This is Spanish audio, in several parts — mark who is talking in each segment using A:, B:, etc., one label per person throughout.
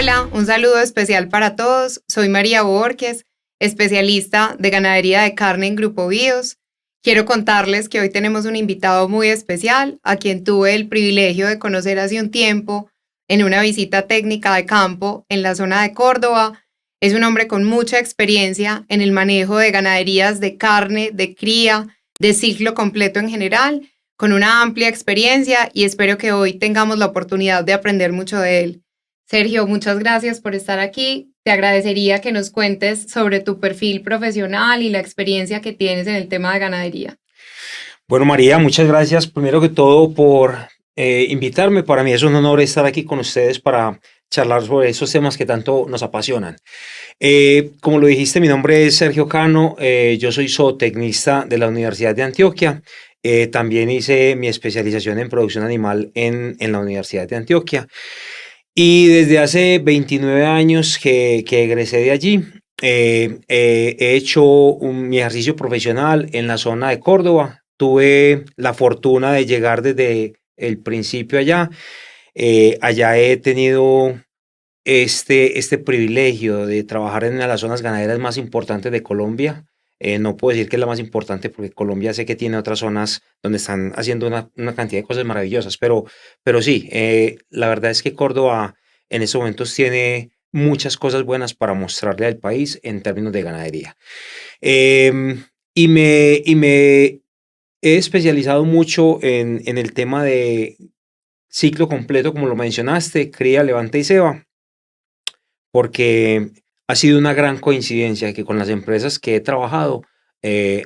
A: Hola, un saludo especial para todos. Soy María Borges, especialista de ganadería de carne en Grupo Bíos. Quiero contarles que hoy tenemos un invitado muy especial, a quien tuve el privilegio de conocer hace un tiempo en una visita técnica de campo en la zona de Córdoba. Es un hombre con mucha experiencia en el manejo de ganaderías de carne, de cría, de ciclo completo en general, con una amplia experiencia, y espero que hoy tengamos la oportunidad de aprender mucho de él. Sergio, muchas gracias por estar aquí. Te agradecería que nos cuentes sobre tu perfil profesional y la experiencia que tienes en el tema de ganadería.
B: Bueno, María, muchas gracias primero que todo por invitarme. Para mí es un honor estar aquí con ustedes para charlar sobre esos temas que tanto nos apasionan. Como lo dijiste, mi nombre es Sergio Cano, yo soy zootecnista de la Universidad de Antioquia. También hice mi especialización en producción animal en la Universidad de Antioquia. Y desde hace 29 años que egresé de allí, he hecho mi ejercicio profesional en la zona de Córdoba. Tuve la fortuna de llegar desde el principio allá. Allá he tenido este privilegio de trabajar en una de las zonas ganaderas más importantes de Colombia. No puedo decir que es la más importante porque Colombia sé que tiene otras zonas donde están haciendo una cantidad de cosas maravillosas, pero sí, la verdad es que Córdoba en estos momentos tiene muchas cosas buenas para mostrarle al país en términos de ganadería. Y me he especializado mucho en el tema de ciclo completo, como lo mencionaste, cría, levanta y ceba, porque ha sido una gran coincidencia que con las empresas que he trabajado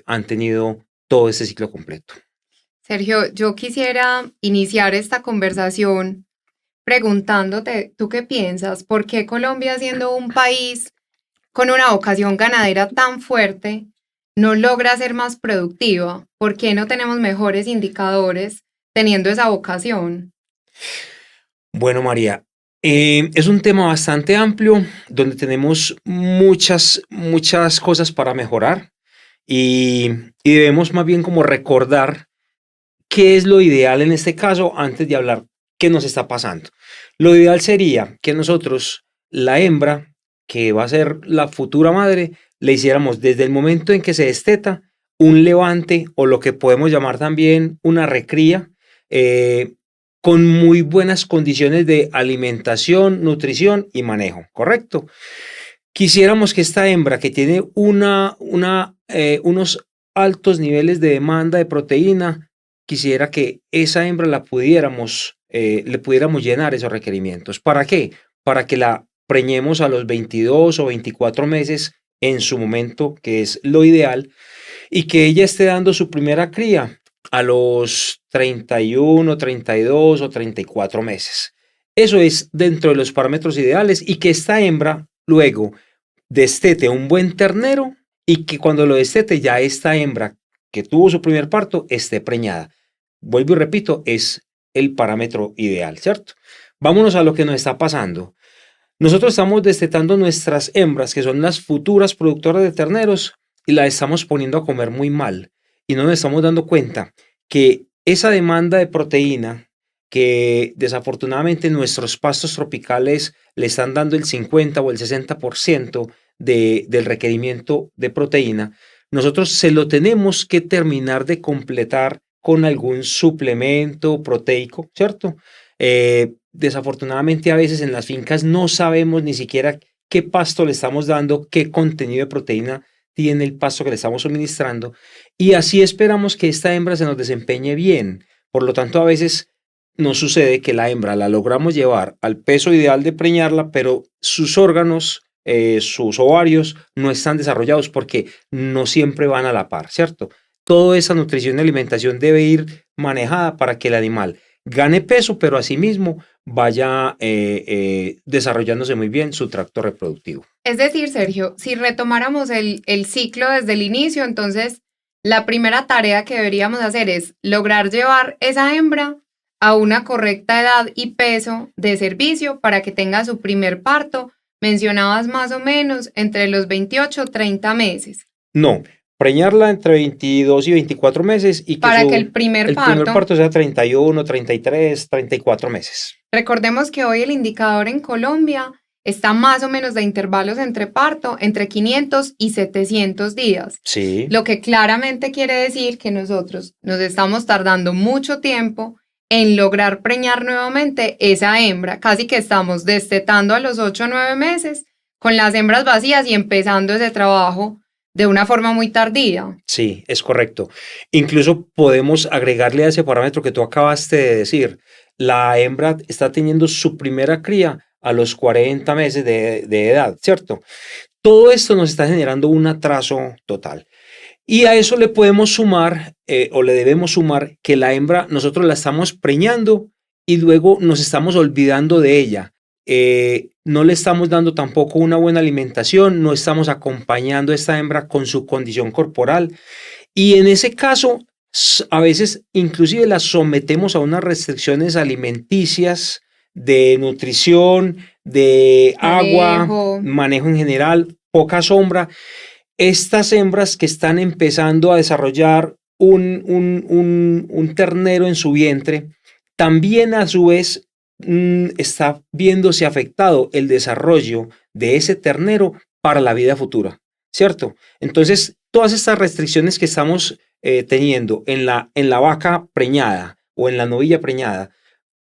B: han tenido todo este ciclo completo.
A: Sergio, yo quisiera iniciar esta conversación preguntándote, ¿tú qué piensas? ¿Por qué Colombia, siendo un país con una vocación ganadera tan fuerte, no logra ser más productiva? ¿Por qué no tenemos mejores indicadores teniendo esa vocación?
B: Bueno, María, es un tema bastante amplio donde tenemos muchas cosas para mejorar y debemos más bien como recordar qué es lo ideal en este caso antes de hablar qué nos está pasando. Lo ideal sería que nosotros, la hembra, que va a ser la futura madre, le hiciéramos desde el momento en que se desteta un levante o lo que podemos llamar también una recría, con muy buenas condiciones de alimentación, nutrición y manejo, ¿correcto? Quisiéramos que esta hembra que tiene unos altos niveles de demanda de proteína, quisiera que esa hembra le pudiéramos llenar esos requerimientos. ¿Para qué? Para que la preñemos a los 22 o 24 meses en su momento, que es lo ideal, y que ella esté dando su primera cría a los 31, 32 o 34 meses. Eso es dentro de los parámetros ideales, y que esta hembra luego destete un buen ternero y que cuando lo destete ya esta hembra que tuvo su primer parto esté preñada. Vuelvo y repito, es el parámetro ideal, ¿cierto? Vámonos a lo que nos está pasando. Nosotros estamos destetando nuestras hembras, que son las futuras productoras de terneros, y las estamos poniendo a comer muy mal. Y no nos estamos dando cuenta que esa demanda de proteína, que desafortunadamente nuestros pastos tropicales le están dando el 50 o el 60% del requerimiento de proteína, nosotros se lo tenemos que terminar de completar con algún suplemento proteico, ¿cierto? Desafortunadamente a veces en las fincas no sabemos ni siquiera qué pasto le estamos dando, qué contenido de proteína tiene el pasto que le estamos suministrando, y así esperamos que esta hembra se nos desempeñe bien. Por lo tanto, a veces nos sucede que la hembra la logramos llevar al peso ideal de preñarla, pero sus órganos, sus ovarios no están desarrollados porque no siempre van a la par, ¿cierto? Toda esa nutrición y alimentación debe ir manejada para que el animal gane peso, pero asimismo vaya desarrollándose muy bien su tracto reproductivo.
A: Es decir, Sergio, si retomáramos el ciclo desde el inicio, entonces la primera tarea que deberíamos hacer es lograr llevar esa hembra a una correcta edad y peso de servicio para que tenga su primer parto. Mencionabas más o menos entre los 28 y 30 meses.
B: No, preñarla entre 22 y 24 meses y que
A: para que el primer
B: parto sea 31, 33, 34 meses.
A: Recordemos que hoy el indicador en Colombia está más o menos de intervalos entre parto entre 500 y 700 días.
B: Sí.
A: Lo que claramente quiere decir que nosotros nos estamos tardando mucho tiempo en lograr preñar nuevamente esa hembra. Casi que estamos destetando a los 8 o 9 meses con las hembras vacías y empezando ese trabajo de una forma muy tardía.
B: Sí, es correcto. Incluso podemos agregarle a ese parámetro que tú acabaste de decir. La hembra está teniendo su primera cría a los 40 meses de edad, ¿cierto? Todo esto nos está generando un atraso total. Y a eso le podemos sumar, o le debemos sumar, que la hembra nosotros la estamos preñando y luego nos estamos olvidando de ella. No le estamos dando tampoco una buena alimentación, no estamos acompañando a esta hembra con su condición corporal. Y en ese caso, a veces inclusive la sometemos a unas restricciones alimenticias, de nutrición, de agua, manejo en general, poca sombra. Estas hembras que están empezando a desarrollar un ternero en su vientre, también a su vez está viéndose afectado el desarrollo de ese ternero para la vida futura, ¿cierto? Entonces, todas estas restricciones que estamos teniendo en la vaca preñada o en la novilla preñada,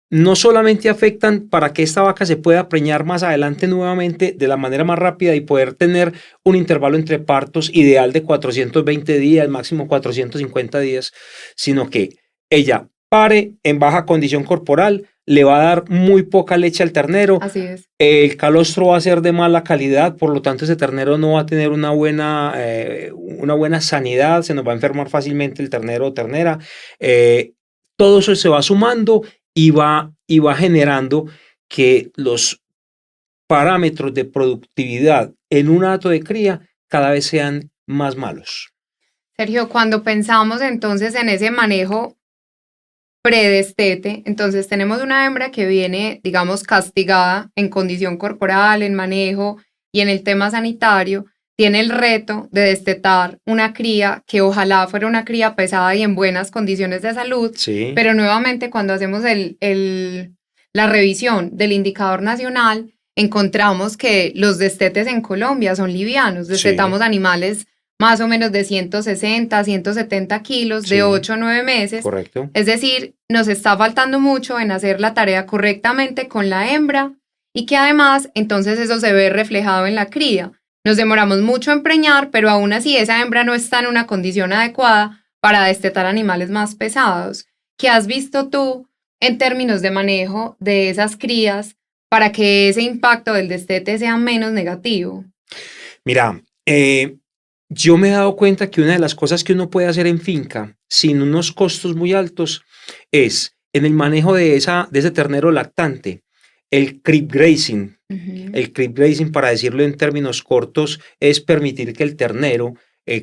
B: no solamente afectan para que esta vaca se pueda preñar más adelante nuevamente de la manera más rápida y poder tener un intervalo entre partos ideal de 420 días, máximo 450 días, sino que ella pare en baja condición corporal, le va a dar muy poca leche al ternero.
A: Así es.
B: El calostro va a ser de mala calidad, por lo tanto ese ternero no va a tener una buena sanidad, se nos va a enfermar fácilmente el ternero o ternera. Todo eso se va sumando y va generando que los parámetros de productividad en un hato de cría cada vez sean más malos.
A: Sergio, cuando pensamos entonces en ese manejo predestete, entonces tenemos una hembra que viene, digamos, castigada en condición corporal, en manejo y en el tema sanitario, tiene el reto de destetar una cría que ojalá fuera una cría pesada y en buenas condiciones de salud,
B: sí.
A: Pero nuevamente cuando hacemos la revisión del indicador nacional, encontramos que los destetes en Colombia son livianos, destetamos animales más o menos de 160, 170 kilos, de 8 o 9 meses.
B: Correcto.
A: Es decir, nos está faltando mucho en hacer la tarea correctamente con la hembra y que además entonces eso se ve reflejado en la cría. Nos demoramos mucho en preñar, pero aún así esa hembra no está en una condición adecuada para destetar animales más pesados. ¿Qué has visto tú en términos de manejo de esas crías para que ese impacto del destete sea menos negativo?
B: Mira, yo me he dado cuenta que una de las cosas que uno puede hacer en finca sin unos costos muy altos es en el manejo de ese ternero lactante, el crib grazing. El crib grazing, para decirlo en términos cortos, es permitir que el ternero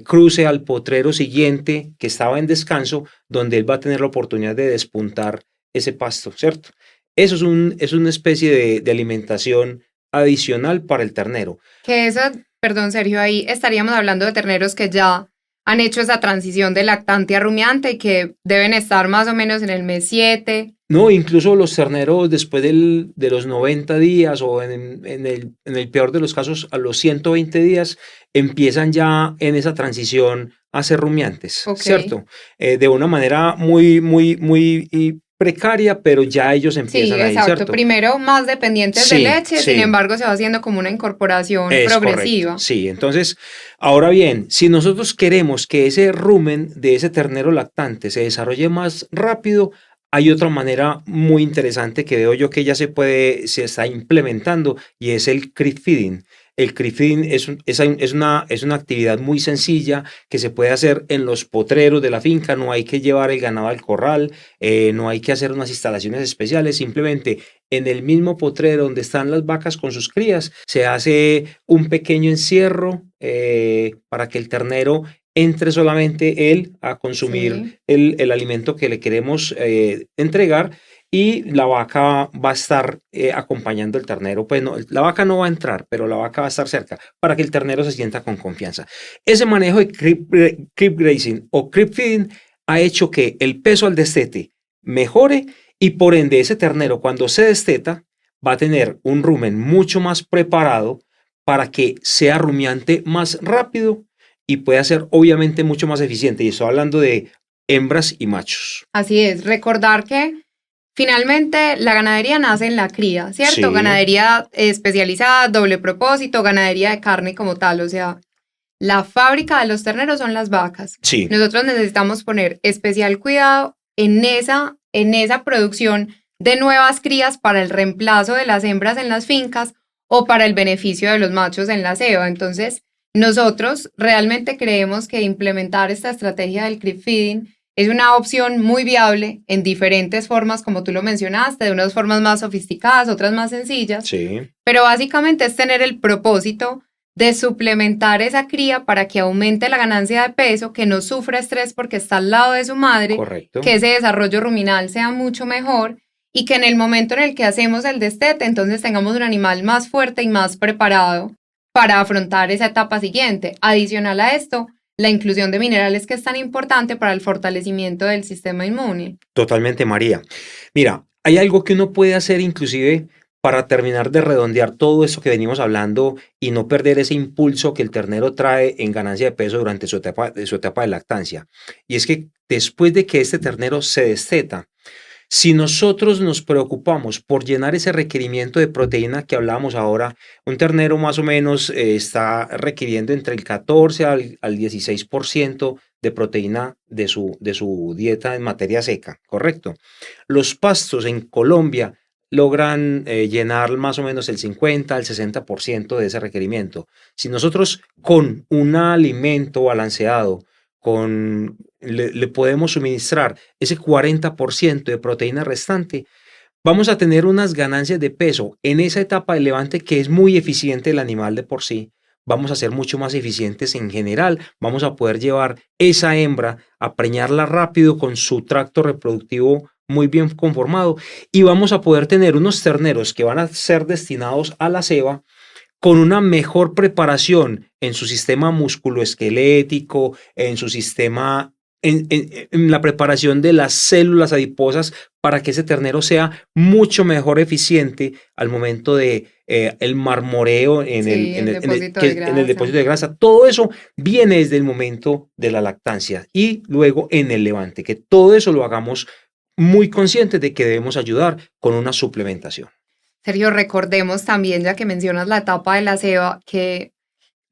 B: cruce al potrero siguiente que estaba en descanso, donde él va a tener la oportunidad de despuntar ese pasto, ¿cierto? Eso es una especie de alimentación adicional para el ternero.
A: Que eso, perdón Sergio, ahí estaríamos hablando de terneros que ya han hecho esa transición de lactante a rumiante y que deben estar más o menos en el mes 7.
B: No, incluso los terneros después de los 90 días o en el peor de los casos a los 120 días empiezan ya en esa transición a ser rumiantes, ¿cierto? De una manera muy, muy, muy precaria, pero ya ellos empiezan ahí,
A: exacto.
B: ¿cierto?
A: Primero más dependientes de leche, sin embargo se va haciendo como una incorporación progresiva.
B: Correcto. Sí, entonces, ahora bien, si nosotros queremos que ese rumen de ese ternero lactante se desarrolle más rápido, hay otra manera muy interesante que veo yo que ya se está implementando y es el crib feeding. El crib feeding es una actividad muy sencilla que se puede hacer en los potreros de la finca. No hay que llevar el ganado al corral, no hay que hacer unas instalaciones especiales. Simplemente en el mismo potrero donde están las vacas con sus crías se hace un pequeño encierro para que el ternero entre solamente él a consumir el alimento que le queremos entregar, y la vaca va a estar acompañando al ternero. Pues no, la vaca no va a entrar, pero la vaca va a estar cerca para que el ternero se sienta con confianza. Ese manejo de crib grazing o crib feeding ha hecho que el peso al destete mejore y por ende ese ternero cuando se desteta va a tener un rumen mucho más preparado para que sea rumiante más rápido y pueda ser obviamente mucho más eficiente. Y estoy hablando de hembras y machos.
A: Así es, recordar que finalmente la ganadería nace en la cría, ¿cierto?
B: Sí.
A: Ganadería especializada, doble propósito, ganadería de carne como tal, o sea, la fábrica de los terneros son las vacas.
B: Sí.
A: Nosotros necesitamos poner especial cuidado en esa producción de nuevas crías para el reemplazo de las hembras en las fincas o para el beneficio de los machos en la ceba. Entonces, nosotros realmente creemos que implementar esta estrategia del creep feeding es una opción muy viable en diferentes formas, como tú lo mencionaste, de unas formas más sofisticadas, otras más sencillas.
B: Sí.
A: Pero básicamente es tener el propósito de suplementar esa cría para que aumente la ganancia de peso, que no sufra estrés porque está al lado de su madre,
B: Correcto.
A: que ese desarrollo ruminal sea mucho mejor y que en el momento en el que hacemos el destete, entonces tengamos un animal más fuerte y más preparado para afrontar esa etapa siguiente. Adicional a esto, la inclusión de minerales que es tan importante para el fortalecimiento del sistema inmune.
B: Totalmente, María. Mira, hay algo que uno puede hacer inclusive para terminar de redondear todo esto que venimos hablando y no perder ese impulso que el ternero trae en ganancia de peso durante su etapa de lactancia. Y es que después de que este ternero se desteta, si nosotros nos preocupamos por llenar ese requerimiento de proteína que hablábamos ahora, un ternero más o menos está requiriendo entre el 14 al 16% de proteína de su dieta en materia seca, ¿correcto? Los pastos en Colombia logran llenar más o menos el 50 al 60% de ese requerimiento. Si nosotros con un alimento balanceado, le podemos suministrar ese 40% de proteína restante, vamos a tener unas ganancias de peso en esa etapa de levante que es muy eficiente el animal de por sí. Vamos a ser mucho más eficientes en general, vamos a poder llevar esa hembra a preñarla rápido con su tracto reproductivo muy bien conformado y vamos a poder tener unos terneros que van a ser destinados a la ceba con una mejor preparación en su sistema musculoesquelético, en su sistema, en la preparación de las células adiposas para que ese ternero sea mucho mejor eficiente al momento de el marmoreo en el depósito de grasa. Todo eso viene desde el momento de la lactancia y luego en el levante, que todo eso lo hagamos muy conscientes de que debemos ayudar con una suplementación.
A: Sergio, recordemos también, ya que mencionas la etapa de la ceba, que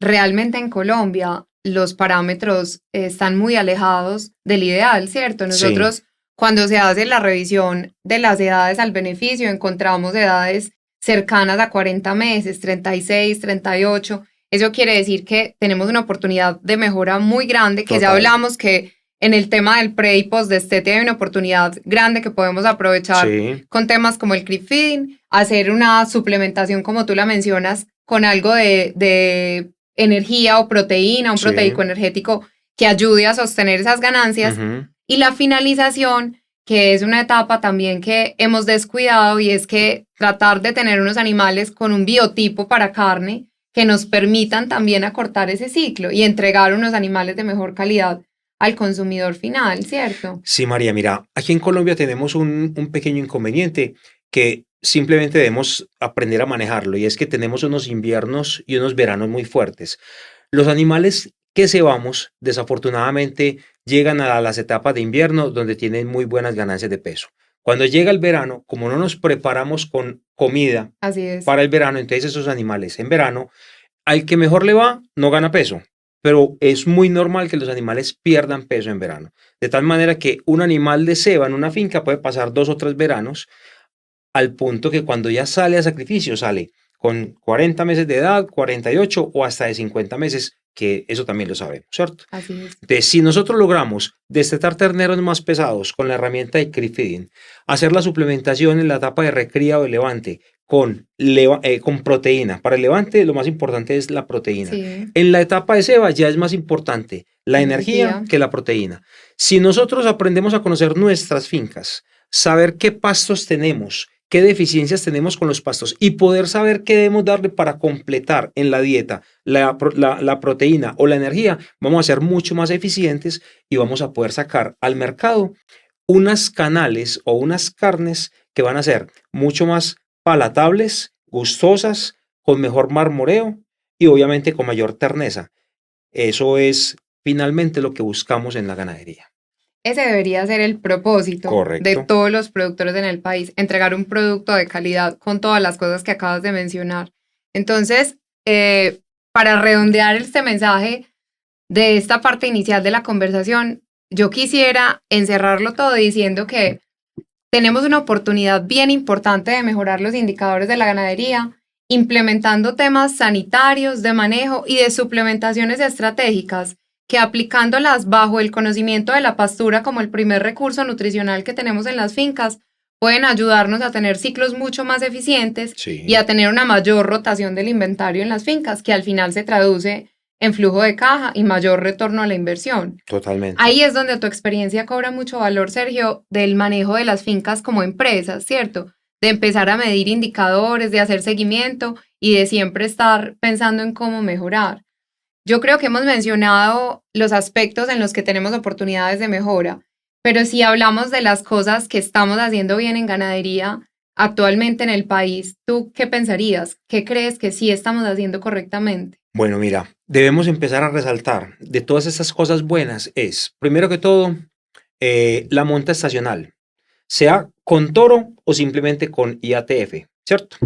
A: realmente en Colombia los parámetros están muy alejados del ideal, ¿cierto? Nosotros, sí, cuando se hace la revisión de las edades al beneficio, encontramos edades cercanas a 40 meses, 36, 38. Eso quiere decir que tenemos una oportunidad de mejora muy grande, que ya hablamos que en el tema del pre y post destete hay una oportunidad grande que podemos aprovechar, sí, con temas como el creep feeding, hacer una suplementación como tú la mencionas, con algo de energía o proteína, un sí, proteico energético que ayude a sostener esas ganancias. Y la finalización, que es una etapa también que hemos descuidado, y es que tratar de tener unos animales con un biotipo para carne que nos permitan también acortar ese ciclo y entregar unos animales de mejor calidad al consumidor final, ¿cierto?
B: Sí, María, mira, aquí en Colombia tenemos un pequeño inconveniente que simplemente debemos aprender a manejarlo, y es que tenemos unos inviernos y unos veranos muy fuertes. Los animales que cebamos, desafortunadamente, llegan a las etapas de invierno donde tienen muy buenas ganancias de peso. Cuando llega el verano, como no nos preparamos con comida para el verano, entonces esos animales en verano, al que mejor le va, no gana peso. Pero es muy normal que los animales pierdan peso en verano. De tal manera que un animal de ceba en una finca puede pasar 2 o 3 veranos al punto que cuando ya sale a sacrificio, sale con 40 meses de edad, 48 o hasta de 50 meses, que eso también lo sabemos, ¿cierto?
A: Así es.
B: Entonces, si nosotros logramos destetar terneros más pesados con la herramienta de creep feeding, hacer la suplementación en la etapa de recría o de levante con proteína. Para el levante lo más importante es la proteína. Sí. En la etapa de ceba ya es más importante la energía que la proteína. Si nosotros aprendemos a conocer nuestras fincas, saber qué pastos tenemos, qué deficiencias tenemos con los pastos y poder saber qué debemos darle para completar en la dieta la proteína o la energía, vamos a ser mucho más eficientes y vamos a poder sacar al mercado unas canales o unas carnes que van a ser mucho más palatables, gustosas, con mejor marmoreo y obviamente con mayor terneza. Eso es finalmente lo que buscamos en la ganadería.
A: Ese debería ser el propósito de
B: Correcto.
A: todos los productores en el país, entregar un producto de calidad con todas las cosas que acabas de mencionar. Entonces, para redondear este mensaje de esta parte inicial de la conversación, yo quisiera encerrarlo todo diciendo que tenemos una oportunidad bien importante de mejorar los indicadores de la ganadería, implementando temas sanitarios, de manejo y de suplementaciones estratégicas que aplicándolas bajo el conocimiento de la pastura como el primer recurso nutricional que tenemos en las fincas, pueden ayudarnos a tener ciclos mucho más eficientes y a tener una mayor rotación del inventario en las fincas, que al final se traduce en flujo de caja y mayor retorno a la inversión.
B: Totalmente.
A: Ahí es donde tu experiencia cobra mucho valor, Sergio, del manejo de las fincas como empresas, ¿cierto? De empezar a medir indicadores, de hacer seguimiento y de siempre estar pensando en cómo mejorar. Yo creo que hemos mencionado los aspectos en los que tenemos oportunidades de mejora, pero si hablamos de las cosas que estamos haciendo bien en ganadería actualmente en el país, ¿tú qué pensarías? ¿Qué crees que sí estamos haciendo correctamente?
B: Bueno, mira, debemos empezar a resaltar de todas estas cosas buenas es, primero que todo, la monta estacional, sea con toro o simplemente con IATF, ¿cierto?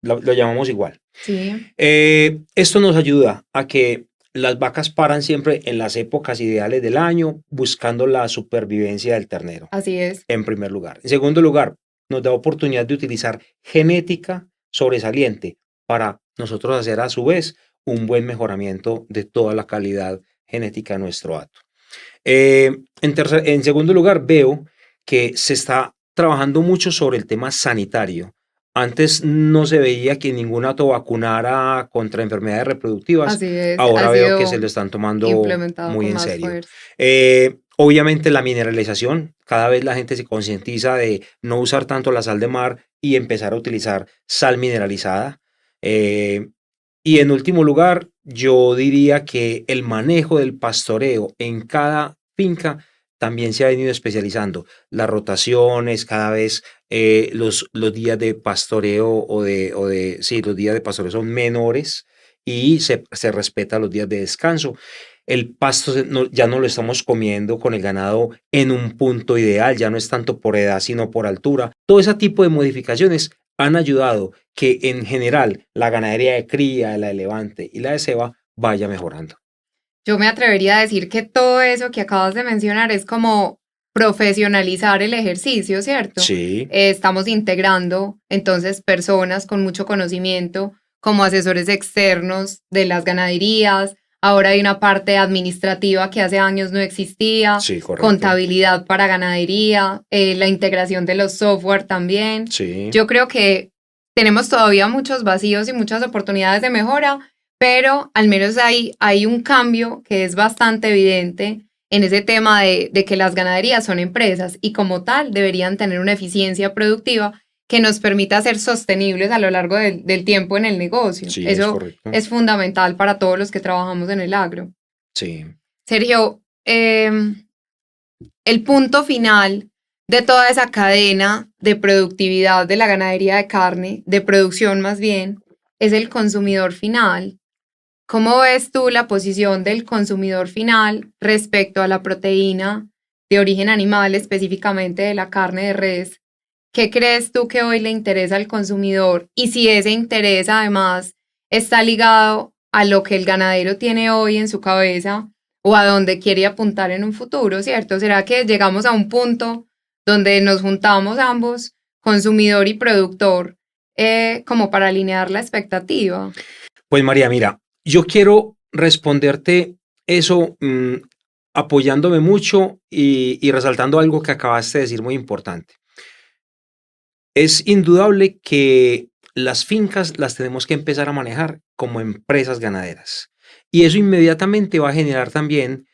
B: Lo llamamos igual.
A: Sí.
B: Esto nos ayuda a que las vacas paran siempre en las épocas ideales del año, buscando la supervivencia del ternero.
A: Así es.
B: En primer lugar. En segundo lugar, nos da oportunidad de utilizar genética sobresaliente para nosotros hacer a su vez un buen mejoramiento de toda la calidad genética de nuestro hato. En segundo lugar, veo que se está trabajando mucho sobre el tema sanitario. Antes no se veía que ningún hato vacunara contra enfermedades reproductivas.
A: Así es.
B: Ahora veo que se lo están tomando muy en serio. Obviamente la mineralización, cada vez la gente se concientiza de no usar tanto la sal de mar y empezar a utilizar sal mineralizada. Y en último lugar, yo diría que el manejo del pastoreo en cada finca también se ha venido especializando. Las rotaciones, cada vez los días de pastoreo sí, los días de pastoreo son menores y se respeta los días de descanso. El pasto ya no lo estamos comiendo con el ganado en un punto ideal, ya no es tanto por edad, sino por altura. Todo ese tipo de modificaciones han ayudado que en general la ganadería de cría, la de levante y la de ceba vaya mejorando.
A: Yo me atrevería a decir que todo eso que acabas de mencionar es como profesionalizar el ejercicio, ¿cierto?
B: Sí.
A: Estamos integrando entonces personas con mucho conocimiento como asesores externos de las ganaderías. Ahora hay una parte administrativa que hace años no existía,
B: Sí, correcto.
A: Contabilidad para ganadería, la integración de los software también.
B: Sí.
A: Yo creo que tenemos todavía muchos vacíos y muchas oportunidades de mejora, pero al menos hay un cambio que es bastante evidente en ese tema de que las ganaderías son empresas y como tal deberían tener una eficiencia productiva que nos permita ser sostenibles a lo largo del tiempo en el negocio.
B: Sí,
A: eso es fundamental para todos los que trabajamos en el agro.
B: Sí.
A: Sergio, el punto final de toda esa cadena de productividad de la ganadería de carne, de producción más bien, es el consumidor final. ¿Cómo ves tú la posición del consumidor final respecto a la proteína de origen animal, específicamente de la carne de res? ¿Qué crees tú que hoy le interesa al consumidor? Y si ese interés además está ligado a lo que el ganadero tiene hoy en su cabeza o a dónde quiere apuntar en un futuro, ¿cierto? ¿Será que llegamos a un punto donde nos juntamos ambos, consumidor y productor, como para alinear la expectativa?
B: Pues María, mira, yo quiero responderte eso apoyándome mucho y resaltando algo que acabaste de decir muy importante. Es indudable que las fincas las tenemos que empezar a manejar como empresas ganaderas y eso inmediatamente va a generar también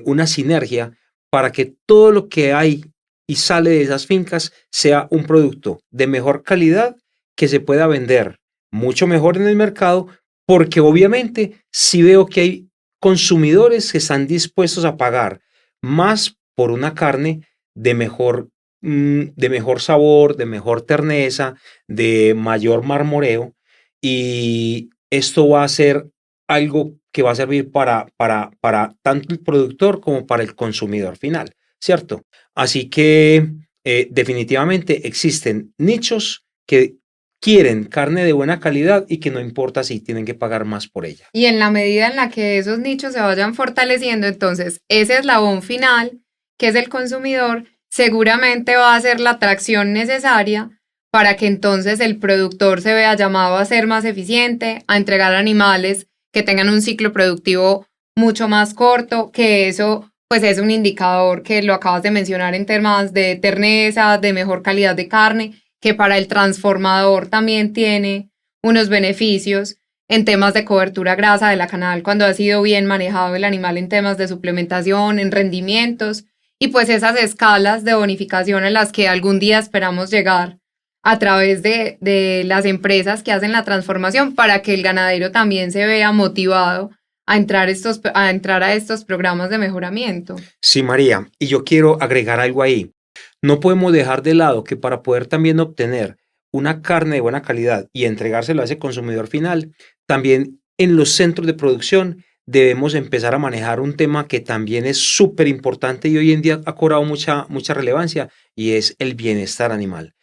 B: una sinergia para que todo lo que hay y sale de esas fincas sea un producto de mejor calidad que se pueda vender mucho mejor en el mercado, porque obviamente si veo que hay consumidores que están dispuestos a pagar más por una carne de mejor de mejor sabor, de mejor terneza, de mayor marmoreo, y esto va a ser algo que va a servir para tanto el productor como para el consumidor final, ¿cierto? Así que definitivamente existen nichos que quieren carne de buena calidad y que no importa si tienen que pagar más por ella.
A: Y en la medida en la que esos nichos se vayan fortaleciendo, entonces ese eslabón final, que es el consumidor, seguramente va a ser la atracción necesaria para que entonces el productor se vea llamado a ser más eficiente, a entregar animales que tengan un ciclo productivo mucho más corto, que eso pues es un indicador que lo acabas de mencionar en temas de terneza, de mejor calidad de carne, que para el transformador también tiene unos beneficios en temas de cobertura grasa de la canal cuando ha sido bien manejado el animal en temas de suplementación, en rendimientos y pues esas escalas de bonificación en las que algún día esperamos llegar a través de las empresas que hacen la transformación para que el ganadero también se vea motivado a entrar a estos programas de mejoramiento.
B: Sí, María, y yo quiero agregar algo ahí. No podemos dejar de lado que para poder también obtener una carne de buena calidad y entregárselo a ese consumidor final, también en los centros de producción debemos empezar a manejar un tema que también es súper importante y hoy en día ha cobrado mucha relevancia, y es el bienestar animal.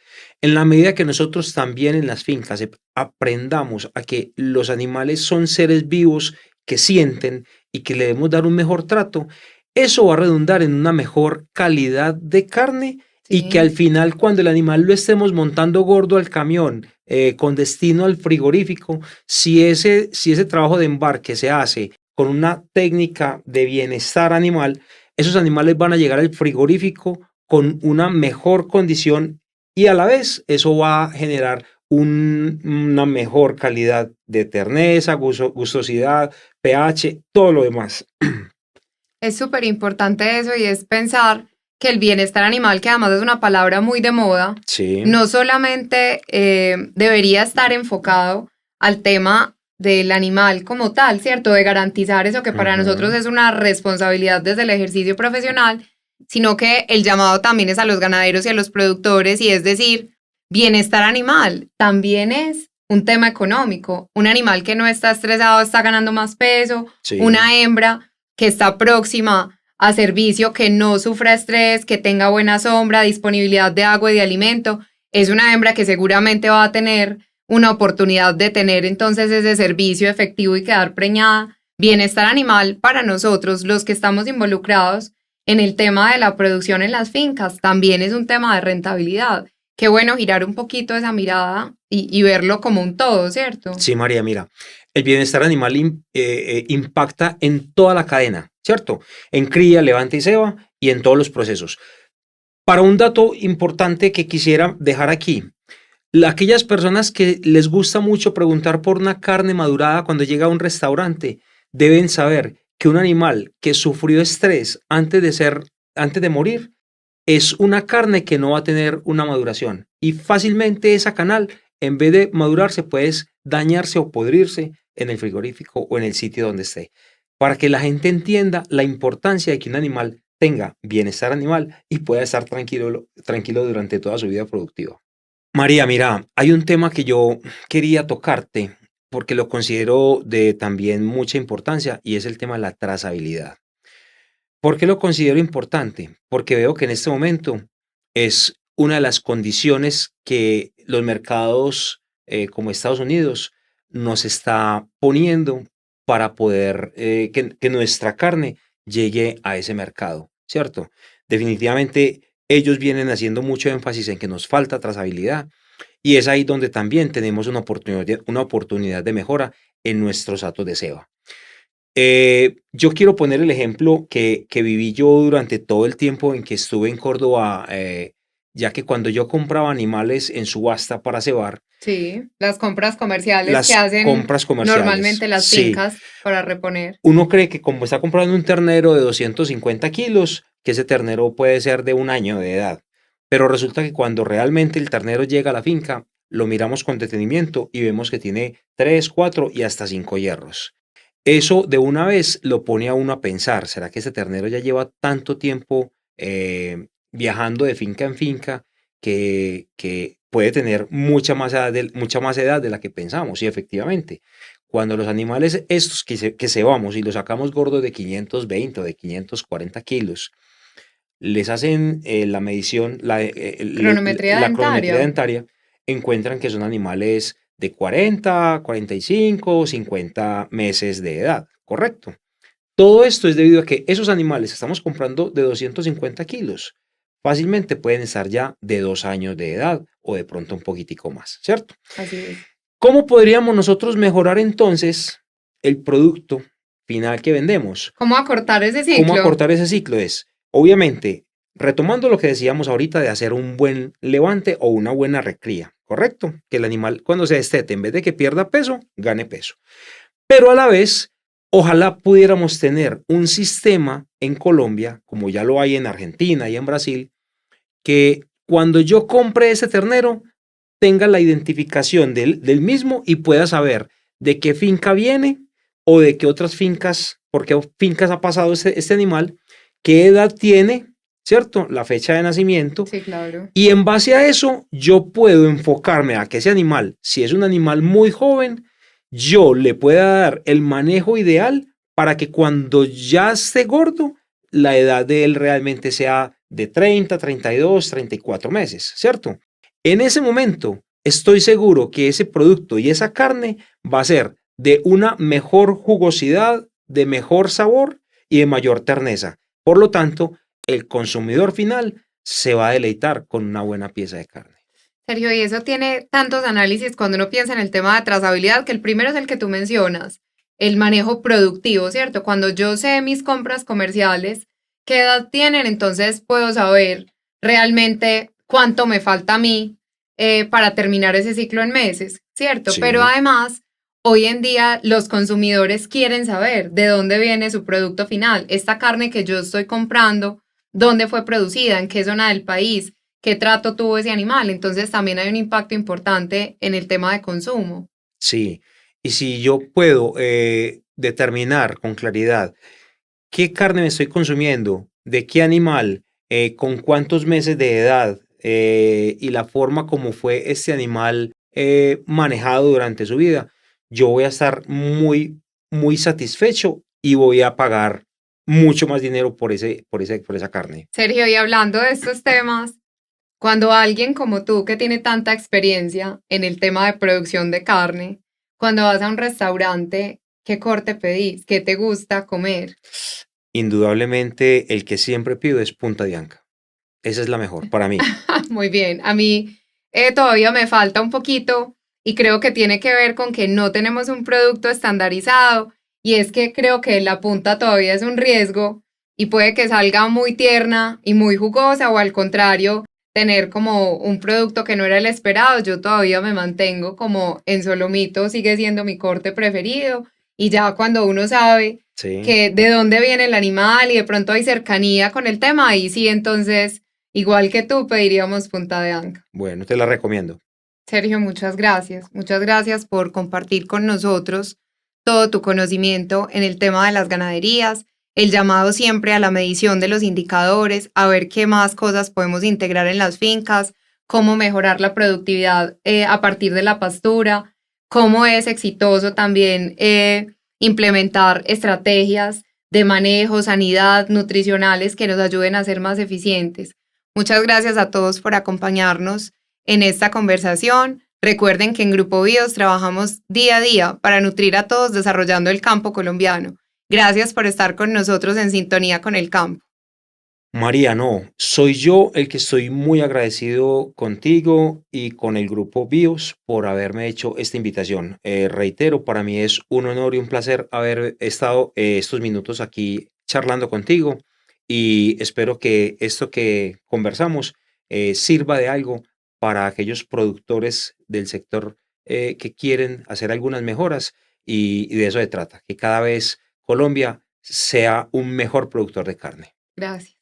B: En la medida que nosotros también en las fincas aprendamos a que los animales son seres vivos que sienten y que le debemos dar un mejor trato, eso va a redundar en una mejor calidad de carne, y que al
A: Sí.
B: final, cuando el animal lo estemos montando gordo al camión con destino al frigorífico, si ese trabajo de embarque se hace con una técnica de bienestar animal, esos animales van a llegar al frigorífico con una mejor condición, y a la vez eso va a generar una mejor calidad de terneza, gustosidad, pH, todo lo demás.
A: Es súper importante eso y es pensar que el bienestar animal, que además es una palabra muy de moda,
B: Sí.
A: no solamente debería estar enfocado al tema del animal como tal, ¿cierto? De garantizar eso que para nosotros
B: Ujú.
A: es una responsabilidad desde el ejercicio profesional, sino que el llamado también es a los ganaderos y a los productores, y es decir, bienestar animal también es un tema económico. Un animal que no está estresado está ganando más peso,
B: Sí.
A: una hembra que está próxima a servicio, que no sufra estrés, que tenga buena sombra, disponibilidad de agua y de alimento, es una hembra que seguramente va a tener una oportunidad de tener entonces ese servicio efectivo y quedar preñada. Bienestar animal para nosotros, los que estamos involucrados en el tema de la producción en las fincas, también es un tema de rentabilidad. Qué bueno girar un poquito esa mirada y verlo como un todo, ¿cierto?
B: Sí, María, mira, el bienestar animal impacta en toda la cadena, ¿cierto? En cría, levante y ceba y en todos los procesos. Para un dato importante que quisiera dejar aquí, aquellas personas que les gusta mucho preguntar por una carne madurada cuando llega a un restaurante, deben saber que un animal que sufrió estrés antes de morir, es una carne que no va a tener una maduración, y fácilmente esa canal, en vez de madurarse, puede dañarse o podrirse en el frigorífico o en el sitio donde esté. Para que la gente entienda la importancia de que un animal tenga bienestar animal y pueda estar tranquilo durante toda su vida productiva. María, mira, hay un tema que yo quería tocarte porque lo considero de también mucha importancia, y es el tema de la trazabilidad. ¿Por qué lo considero importante? Porque veo que en este momento es una de las condiciones que los mercados como Estados Unidos nos está poniendo para poder que nuestra carne llegue a ese mercado, ¿cierto? Definitivamente ellos vienen haciendo mucho énfasis en que nos falta trazabilidad, y es ahí donde también tenemos una oportunidad de mejora en nuestros datos de ceba. Yo quiero poner el ejemplo que viví yo durante todo el tiempo en que estuve en Córdoba, ya que cuando yo compraba animales en subasta para cebar,
A: Sí, las compras comerciales que
B: las
A: hacen
B: compras comerciales,
A: normalmente las
B: sí,
A: fincas para reponer.
B: uno cree que como está comprando un ternero de 250 kilos, que ese ternero puede ser de un año de edad, pero resulta que cuando realmente el ternero llega a la finca, lo miramos con detenimiento y vemos que tiene 3, 4 y hasta 5 hierros. Eso de una vez lo pone a uno a pensar, ¿será que ese ternero ya lleva tanto tiempo viajando de finca en finca que puede tener mucha más edad de la que pensamos. Y efectivamente, cuando los animales estos que cebamos y los sacamos gordos de 520 o de 540 kilos, les hacen la medición,
A: Cronometría
B: la cronometría
A: dentaria.
B: dentaria, encuentran que son animales de 40, 45, 50 meses de edad, ¿correcto? Todo esto es debido a que esos animales que estamos comprando de 250 kilos fácilmente pueden estar ya de 2 años de edad o de pronto un poquitico más, ¿cierto?
A: Así es.
B: ¿Cómo podríamos nosotros mejorar entonces el producto final que vendemos?
A: ¿Cómo acortar ese
B: ¿Cómo
A: ciclo?
B: acortar ese ciclo? Es, obviamente, retomando lo que decíamos ahorita de hacer un buen levante o una buena recría, ¿correcto? Que el animal cuando se destete, en vez de que pierda peso, gane peso. Pero a la vez, ojalá pudiéramos tener un sistema en Colombia, como ya lo hay en Argentina y en Brasil, que cuando yo compre ese ternero, tenga la identificación del mismo y pueda saber de qué finca viene o de qué otras fincas, por qué fincas ha pasado este animal, qué edad tiene, ¿cierto? La fecha de nacimiento.
A: Sí, claro.
B: Y en base a eso, yo puedo enfocarme a que ese animal, si es un animal muy joven, yo le pueda dar el manejo ideal para que cuando ya esté gordo, la edad de él realmente sea de 30, 32, 34 meses, ¿cierto? En ese momento, estoy seguro que ese producto y esa carne va a ser de una mejor jugosidad, de mejor sabor y de mayor terneza. Por lo tanto, el consumidor final se va a deleitar con una buena pieza de carne.
A: Sergio, y eso tiene tantos análisis cuando uno piensa en el tema de trazabilidad, que el primero es el que tú mencionas, el manejo productivo, ¿cierto? Cuando yo sé mis compras comerciales, qué edad tienen, entonces puedo saber realmente cuánto me falta a mí para terminar ese ciclo en meses, ¿cierto? Pero
B: Sí,
A: además, hoy en día los consumidores quieren saber de dónde viene su producto final, esta carne que yo estoy comprando, dónde fue producida, en qué zona del país, qué trato tuvo ese animal. Entonces también hay un impacto importante en el tema de consumo.
B: sí. Y si yo puedo determinar con claridad qué carne me estoy consumiendo, de qué animal, con cuántos meses de edad y la forma como fue este animal manejado durante su vida, yo voy a estar muy satisfecho y voy a pagar mucho más dinero por esa carne.
A: Sergio, y hablando de estos temas, cuando alguien como tú que tiene tanta experiencia en el tema de producción de carne, cuando vas a un restaurante, ¿qué corte pedís? ¿Qué te gusta comer?
B: Indudablemente, el que siempre pido es punta de anca. Esa es la mejor para mí.
A: Muy bien, a mí todavía me falta un poquito y creo que tiene que ver con que no tenemos un producto estandarizado y es que creo que la punta todavía es un riesgo y puede que salga muy tierna y muy jugosa o al contrario, tener como un producto que no era el esperado. Yo todavía me mantengo como en solomito, sigue siendo mi corte preferido y ya cuando uno sabe
B: Sí,
A: que de dónde viene el animal y de pronto hay cercanía con el tema, ahí sí entonces igual que tú, pediríamos punta de anca.
B: bueno, te la recomiendo.
A: Sergio, muchas gracias. Muchas gracias por compartir con nosotros todo tu conocimiento en el tema de las ganaderías, el llamado siempre a la medición de los indicadores, a ver qué más cosas podemos integrar en las fincas, cómo mejorar la productividad a partir de la pastura, cómo es exitoso también implementar estrategias de manejo, sanidad, nutricionales que nos ayuden a ser más eficientes. Muchas gracias a todos por acompañarnos en esta conversación. Recuerden que en Grupo Bios trabajamos día a día para nutrir a todos desarrollando el campo colombiano. Gracias por estar con nosotros en sintonía con el campo.
B: María, no, soy yo el que estoy muy agradecido contigo y con el grupo BIOS por haberme hecho esta invitación. Reitero, para mí es un honor y un placer haber estado estos minutos aquí charlando contigo y espero que esto que conversamos sirva de algo para aquellos productores del sector que quieren hacer algunas mejoras y de eso se trata, que cada vez Colombia sea un mejor productor de carne.
A: Gracias.